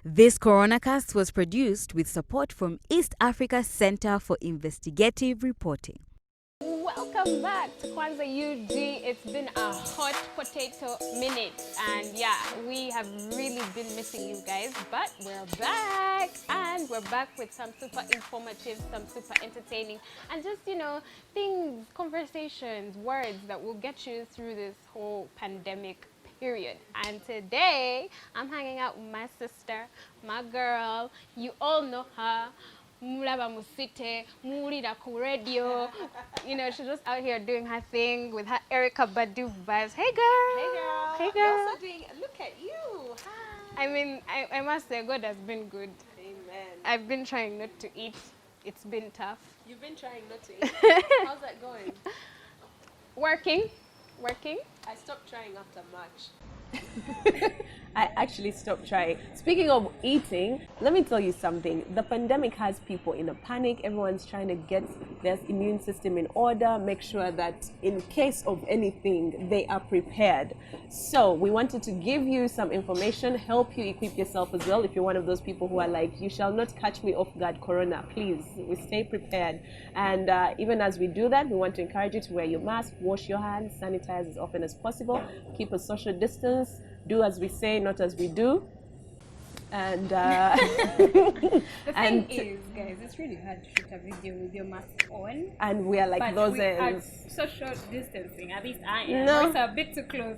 This Coronacast was produced with support from East Africa Center for Investigative Reporting. Welcome back to Kwanza UG. It's been a hot potato minute, and yeah, we have really been missing you guys, but we're back, and we're back with some super informative, some super entertaining, and just, things, conversations, words that will get you through this whole pandemic period. And today, I'm hanging out with my sister, my girl. You all know her. Mulaba Musite, Mulida ku radio. She's just out here doing her thing with her Erica Badu vibes. Hey girl. Hey girl. Hey girl. You're also doing, look at you. Hi. I mean, I must say God has been good. Amen. I've been trying not to eat. It's been tough. You've been trying not to eat. How's that going? Working. I stopped trying after March. I actually stopped trying. Speaking of eating, let me tell you something. The pandemic has people in a panic. Everyone's trying to get their immune system in order, make sure that in case of anything, they are prepared. So we wanted to give you some information, help you equip yourself as well. If you're one of those people who are like, you shall not catch me off guard, Corona, please, we stay prepared. And even as we do that, we want to encourage you to wear your mask, wash your hands, sanitize as often as possible, keep a social distance, do as we say, not as we do. And the thing is, guys, it's really hard to shoot a video with your mask on. And we are like but those we are social distancing. At least I am. No. It's a bit too close.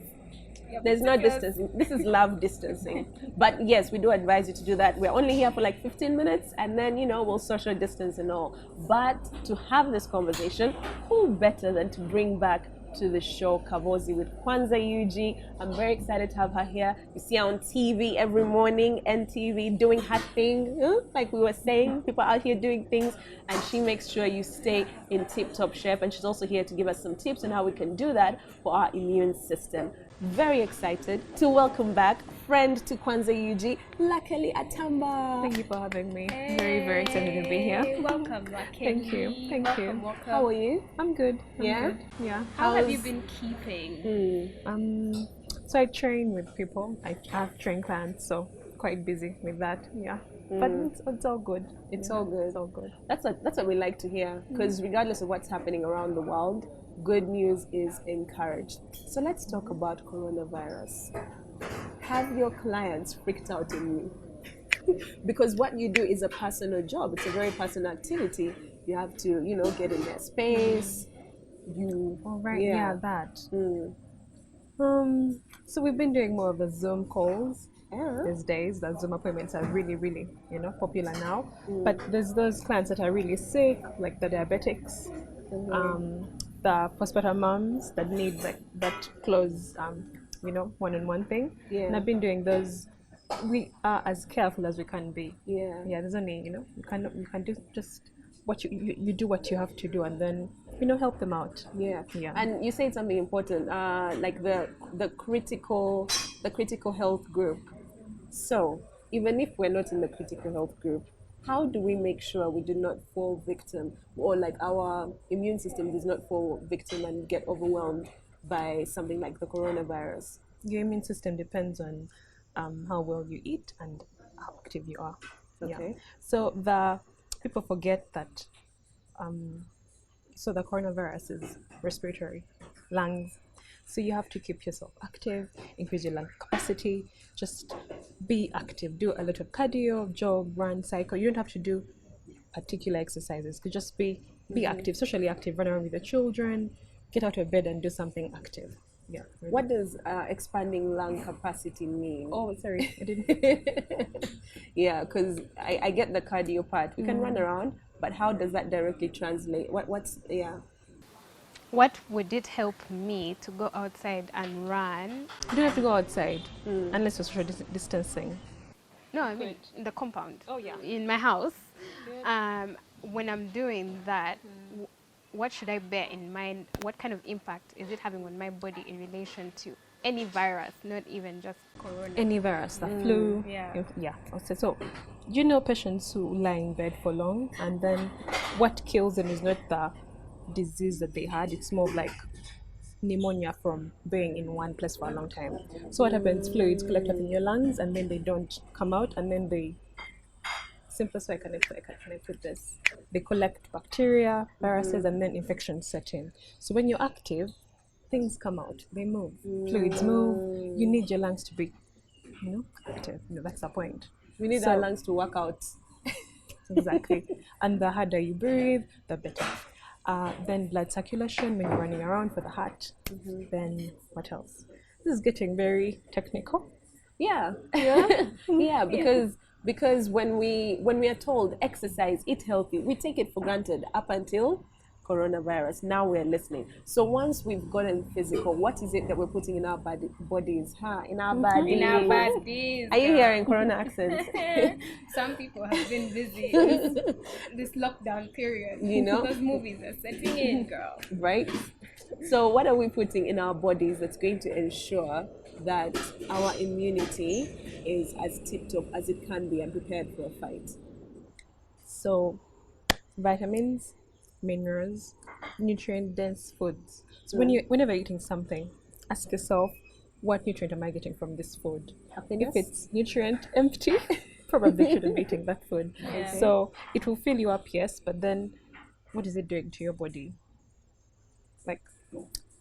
There's no distancing. This is love distancing. But yes, we do advise you to do that. We're only here for like 15 minutes and then, we'll social distance and all. But to have this conversation, who better than to bring back to the show Kavozi with Kwanza UG. I'm very excited to have her here. You see her on TV every morning, NTV, doing her thing. Like we were saying, people out here doing things, and she makes sure you stay in tip-top shape. And she's also here to give us some tips on how we can do that for our immune system. Very excited to welcome back friend to Kwanza UG, Lakeli Atamba. Thank you for having me. Hey. Very, very excited to be here. Welcome, Lakeli. Thank you. Thank you. Welcome. How are you? I'm good. I'm Yeah? good. Yeah. How have you been keeping? So I train with people. I have trained clients, so quite busy with that. Yeah. But it's all good. It's all good. It's all good. That's what we like to hear, because regardless of what's happening around the world, good news is encouraged. So let's talk about coronavirus. Have your clients freaked out in you? Because what you do is a personal job. It's a very personal activity. You have to, get in their space. All right. Yeah, that. So we've been doing more of the Zoom calls these days. The Zoom appointments are really, really, popular now. But there's those clients that are really sick, like the diabetics, the postpartum moms that need that close, one-on-one thing. Yeah. And I've been doing those. We are as careful as we can be. Yeah. Yeah. There's only, you can do just what you do what you have to do, and then help them out. Yeah. Yeah. And you said something important, like the critical health group. So even if we're not in the critical health group, how do we make sure we do not fall victim, or like our immune system does not fall victim and get overwhelmed by something like the coronavirus? Your immune system depends on how well you eat and how active you are. Okay. Yeah. So the people forget that. So the coronavirus is respiratory, lungs. So you have to keep yourself active, increase your lung capacity. Just be active. Do a lot of cardio, jog, run, cycle. You don't have to do particular exercises. You just be active, socially active. Run around with the children. Get out of bed and do something active. Yeah. Really. What does expanding lung capacity mean? Oh, sorry, I didn't. Yeah, because I get the cardio part. We can run around, but how does that directly translate? What would it help me to go outside and run? You don't have to go outside unless you're social distancing. No, I mean in the compound. Oh, yeah. In my house. When I'm doing that, what should I bear in mind? What kind of impact is it having on my body in relation to any virus, not even just corona? Any virus, the flu. Yeah. Yeah. Okay. So, patients who lie in bed for long, and then what kills them is not the disease that they had. It's more of like pneumonia from being in one place for a long time. So what happens? Fluids collect up in your lungs, and then they don't come out, and then they simplest way I can connect with this. They collect bacteria, viruses, and then infections set in. So when you're active, things come out. They move. Fluids move. You need your lungs to be, active. That's the point. We need our lungs to work out. Exactly. And the harder you breathe, the better. Then blood circulation when you're running around for the heart. Then what else? This is getting very technical. Yeah. Yeah, because when we are told exercise, eat healthy, we take it for granted up until coronavirus. Now we're listening. So once we've gotten physical, what is it that we're putting in our bodies? In our bodies. In our bodies. Are you hearing corona accents? Some people have been busy this lockdown period. Those movies are setting in, girl. Right? So what are we putting in our bodies that's going to ensure that our immunity is as tip-top as it can be and prepared for a fight? So vitamins, minerals, nutrient-dense foods. So whenever you're eating something, ask yourself, what nutrient am I getting from this food? Happiness? If it's nutrient empty, probably shouldn't be eating that food. Yeah. So it will fill you up, yes, but then what is it doing to your body? Like,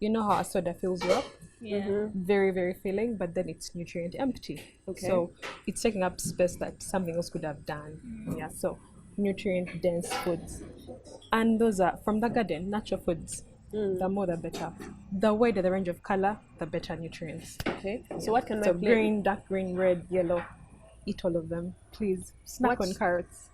you know how a soda fills you up? Yeah. Very, very filling, but then it's nutrient empty. Okay. So it's taking up space that something else could have done. Yeah, so nutrient dense foods. And those are from the garden, natural foods. The more the better. The wider the range of color, the better nutrients. Okay. So what can my So plate? green, dark green, red, yellow. Eat all of them, please. Snack on carrots.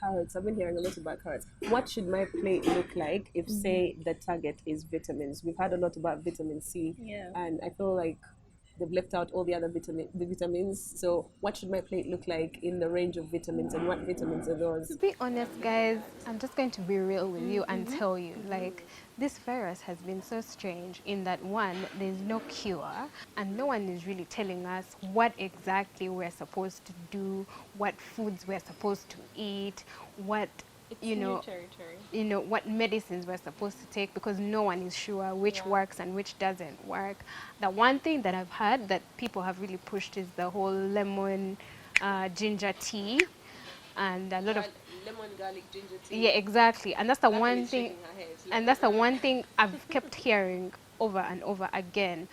Carrots. I've been hearing a lot about carrots. What should my plate look like if, say, the target is vitamins? We've heard a lot about vitamin C, and I feel like they've left out all the other vitamins. So what should my plate look like in the range of vitamins, and what vitamins are those? To be honest, guys, I'm just going to be real with you and tell you, like, this virus has been so strange in that, one, there's no cure, and no one is really telling us what exactly we're supposed to do, what foods we're supposed to eat, what what medicines we're supposed to take, because no one is sure which works and which doesn't work. The one thing that I've heard that people have really pushed is the whole lemon ginger tea, and a lot of Lemon, garlic, ginger tea. yeah, exactly. And that's the one really thing. shaking her head. And that's the one thing I've kept hearing over and over again.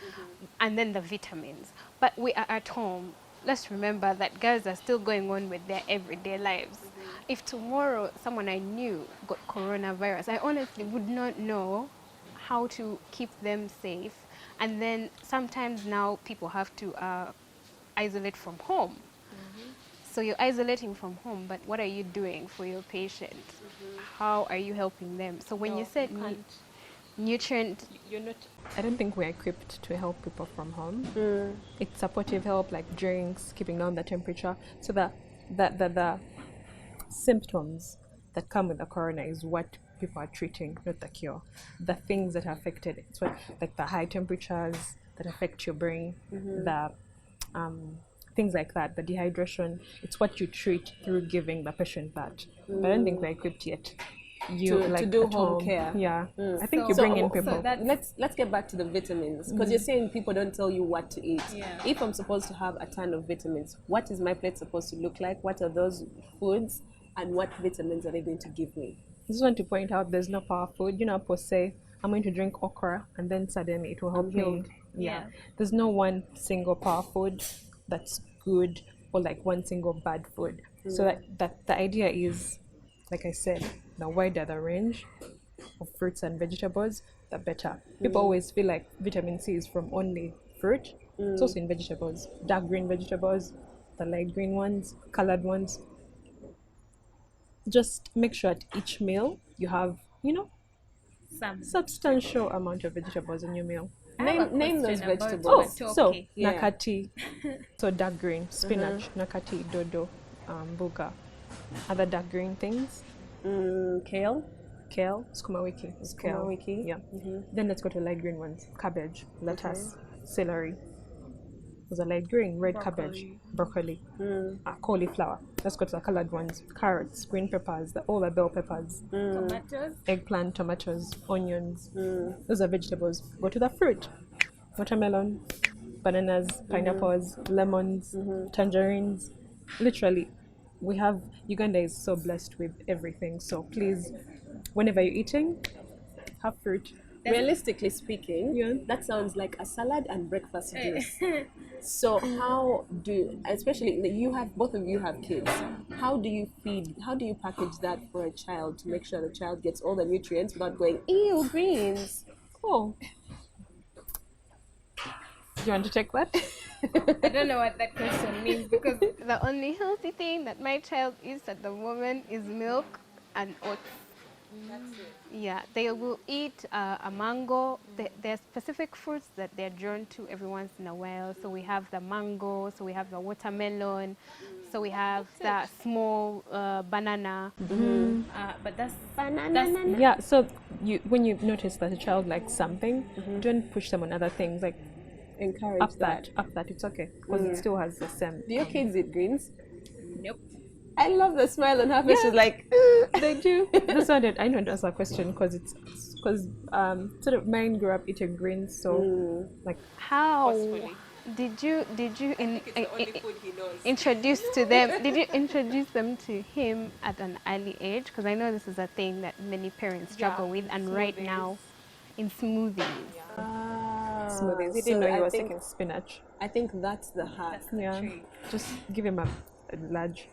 And then the vitamins. But we are at home. Let's remember that girls are still going on with their everyday lives. If tomorrow someone I knew got coronavirus, I honestly would not know how to keep them safe. And then sometimes now people have to isolate from home. So you're isolating from home, but what are you doing for your patient? How are you helping them? So when you said nutrient, You're not. I don't think we're equipped to help people from home. It's supportive help like drinks, keeping down the temperature. So the symptoms that come with the corona is what people are treating, not the cure. The things that are affected, it's what, like the high temperatures that affect your brain, the things like that, the dehydration, it's what you treat through giving the patient that. But I don't think we're equipped yet. To do home care. Yeah. I think you bring in people. Let's get back to the vitamins, because you're saying people don't tell you what to eat. Yeah. If I'm supposed to have a ton of vitamins, what is my plate supposed to look like? What are those foods, and what vitamins are they going to give me? I just want to point out there's no power food. You know, people say, I'm going to drink okra and then suddenly it will help me. Yeah. There's no one single power food that's good, or like one single bad food. So that the idea is, like I said, the wider the range of fruits and vegetables, the better. People always feel like vitamin C is from only fruit. It's also in vegetables, dark green vegetables, the light green ones, colored ones. Just make sure at each meal you have, some substantial amount of vegetables in your meal. Name those vegetables. So nakati, so dark green, spinach, nakati, dodo, buga. Other dark green things, Kale, sukuma wiki. Sukuma wiki. Yeah. Then let's go to light green ones: cabbage, lettuce, celery. Those are light green. Red cabbage, broccoli, cauliflower. Let's go to the colored ones. Carrots, green peppers, all the bell peppers, Tomatoes. eggplant, tomatoes, onions. Those are vegetables. Go to the fruit. Watermelon, bananas, pineapples, lemons, tangerines. Literally, Uganda is so blessed with everything. So please, whenever you're eating, have fruit. Realistically speaking, Yeah. that sounds like a salad and breakfast juice. So how do, especially both of you have kids, how do you package that for a child to make sure the child gets all the nutrients without going, ew, greens? Oh. Do you want to take that? I don't know what that question means because the only healthy thing that my child eats at the moment is milk and oats. That's it. Yeah, they will eat a mango. There are specific fruits that they're drawn to every once in a while. So we have the mango, so we have the watermelon, so we have the small banana. But that's Yeah, so when you notice that a child likes something, don't push them on other things. Like Encourage up that, it's okay. Because it still has the same. Do your kids eat greens? Nope. I love the smile on her face. She's like, They do. That's why I know to answer that question because sort of mine grew up eating greens, so like How Forcefully. did you it's the only food he knows. introduce to them? Did you introduce them to him at an early age? Because I know this is a thing that many parents struggle with, and right now, in smoothies. smoothies. He didn't know he was taking spinach. I think that's the hack. Yeah, just give him a large,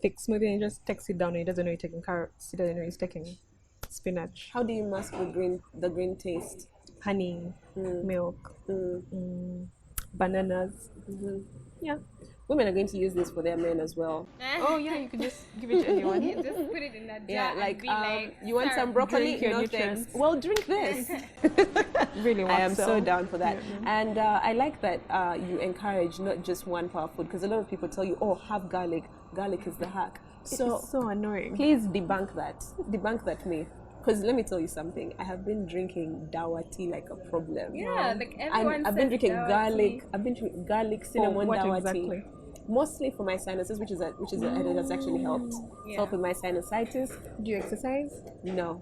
thick smoothie and he just takes it down. And he doesn't know he's taking carrots. He doesn't know he's taking spinach. How do you mask the green taste? Honey, milk, bananas. Yeah. Women are going to use this for their men as well. Oh yeah, you can just give it to anyone. Just put it in a jar. Yeah, and like, be like, you want "Sir, some broccoli? drink your No nutrients." thanks. Well, drink this. Really, I am so down for that. And I like that you encourage not just one power food, because a lot of people tell you, oh, have garlic. Garlic is the hack. So So so annoying. please debunk that. Debunk that myth. Because let me tell you something. I have been drinking dawa tea like a problem. Yeah, like everyone And I've been says drinking dawa garlic. tea. I've been drinking garlic, cinnamon what dawa exactly? tea. Mostly for my sinuses, which is it has actually helped. Help with my sinusitis. Do you exercise? No,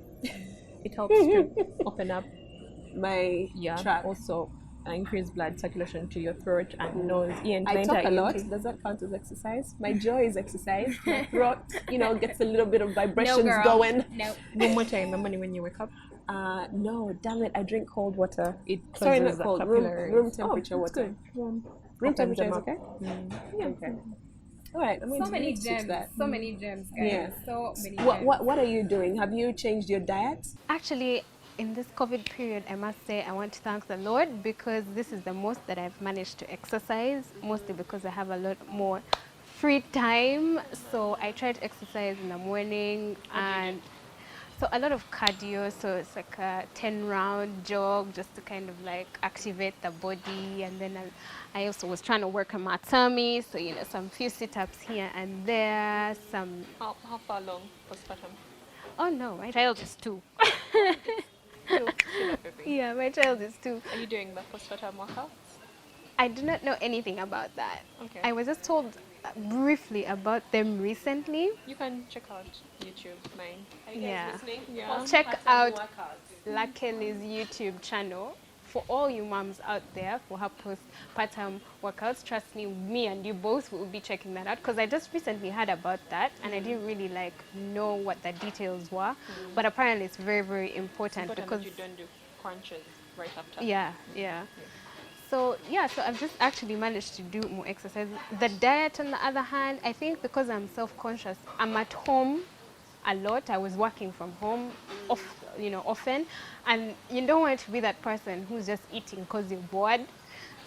It helps to open up my tract. also increase blood circulation to your throat and nose, ear, and I the talk a entire lot. ENT. Does that count as exercise? My jaw is exercise. My throat, gets a little bit of vibrations going. No. One more time, in the morning when you wake up, No, damn it! I drink cold water. it Sorry, closes not the cold. capillaries. Room temperature oh, that's water. Good. Room Room opens temperature them is up. okay. Okay. All right. I'm going So to many switch gems. that. So many gems, guys. Yeah. So many What are you doing? Have you changed your diet? Actually, in this COVID period, I must say I want to thank the Lord because this is the most that I've managed to exercise, mostly because I have a lot more free time. So I try to exercise in the morning and so a lot of cardio. So it's like a 10-round jog just to kind of like activate the body. And then I also was trying to work on my tummy. So, some few sit-ups here and there, some... How far along postpartum? Oh no, my child is 2. Yeah, my child is 2. Are you doing the postpartum workouts? I do not know anything about that. Okay. I was just told briefly about them recently. You can check out YouTube, mine. Yeah. Yeah. Check out Lakeli's YouTube channel. For all you moms out there for her postpartum workouts, trust me and you both will be checking that out because I just recently heard about that and I didn't really know what the details were. But apparently it's very, very important because you don't do crunches right after. yeah. So I've just actually managed to do more exercise. The diet, on the other hand, I think because I'm self-conscious, I'm at home a lot. I was working from home often, and you don't want to be that person who's just eating because you're bored.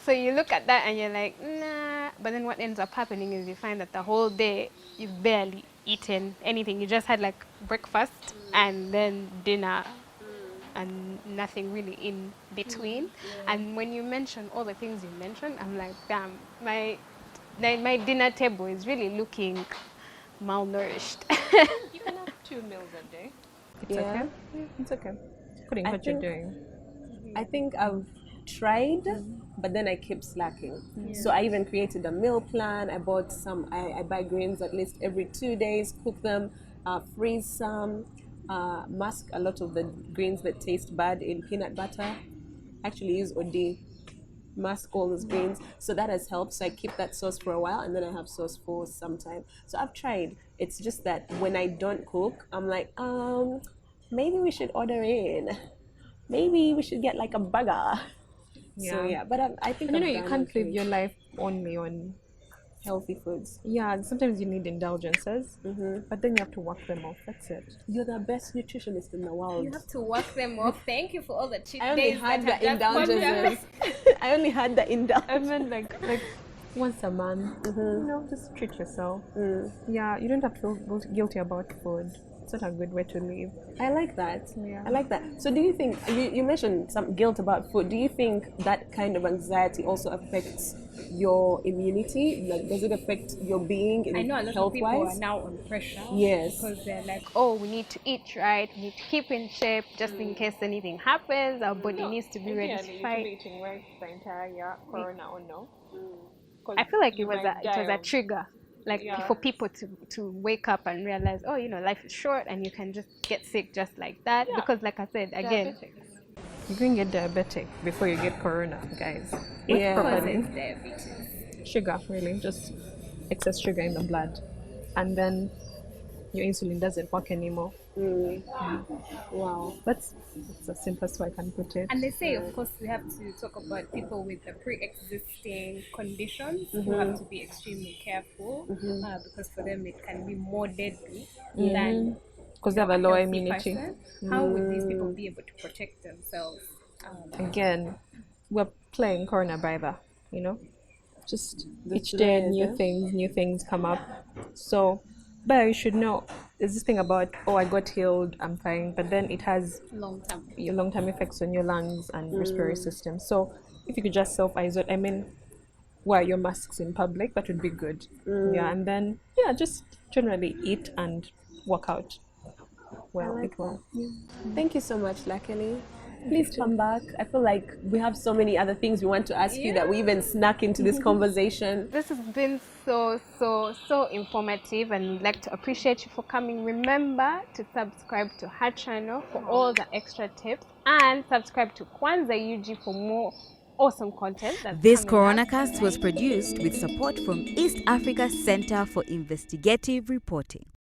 So you look at that and you're like, nah. But then what ends up happening is you find that the whole day you've barely eaten anything. You just had like breakfast and then dinner and nothing really in between. And when you mention all the things you mentioned, I'm like, damn, my dinner table is really looking malnourished. You can have 2 meals a day. It's okay. It's okay. According to I what you're think- doing. I think I've tried, but then I kept slacking. So I even created a meal plan. I bought some. I buy grains at least every 2 days. Cook them, freeze some, mask a lot of the grains that taste bad in peanut butter. Actually use OD, mask all those grains. So that has helped. So I keep that sauce for a while, and then I have sauce for some time. So I've tried. It's just that when I don't cook, I'm like, maybe we should order in. Maybe we should get like a burger. So yeah, but I think And I've you done can't live okay. your life only on. Healthy foods. Yeah, sometimes you need indulgences, but then you have to work them off. That's it. You're the best nutritionist in the world. You have to work them off. Thank you for all the cheat I only days had that the have just come indulgences. I only had the I indulgences. mean, like once a month, you know, just treat yourself. Yeah, you don't have to feel guilty about food. It's not a good way to live. I like that. Yeah. I like that. So do you think, you mentioned some guilt about food. Do you think that kind of anxiety also affects your immunity? Like, does it affect your being in I know a lot of health people are wise? now on pressure. Yes. Because they're like, oh, we need to eat right, we need to keep in shape just in case anything happens. Our body needs to be ready to fight. eating right the entire year, corona or no. I feel like it was a trigger, like for people to wake up and realize, oh, you know, life is short and you can just get sick just like that. Because, like I said, again, You can get diabetic before you get corona, guys. Eat Yeah. properly. it's diabetes. Sugar, really, just excess sugar in the blood, and then your insulin doesn't work anymore. Wow. That's the simplest way I can put it. And they say, of course, we have to talk about people with the pre-existing conditions who have to be extremely careful because for them it can be more deadly than Because they have a lower healthy immunity. person. How would these people be able to protect themselves? Again, we're playing corona by the, you know, just each the day layers, new things come up. So, but you should know, there's this thing about, oh, I got healed, I'm fine, but then it has Long-term. your long-term effects on your lungs and respiratory system. So if you could just self-isolate, I mean, wear your masks in public, that would be good. Yeah, and then, yeah, just generally eat and work out. Well, like it will. Thank you so much, Lakeli. Please come back. I feel like we have so many other things we want to ask you that we even snuck into this conversation. This has been so informative, and we'd like to appreciate you for coming. Remember to subscribe to her channel for all the extra tips, and subscribe to Kwanza UG for more awesome content. This Coronacast was produced with support from East Africa Center for Investigative Reporting.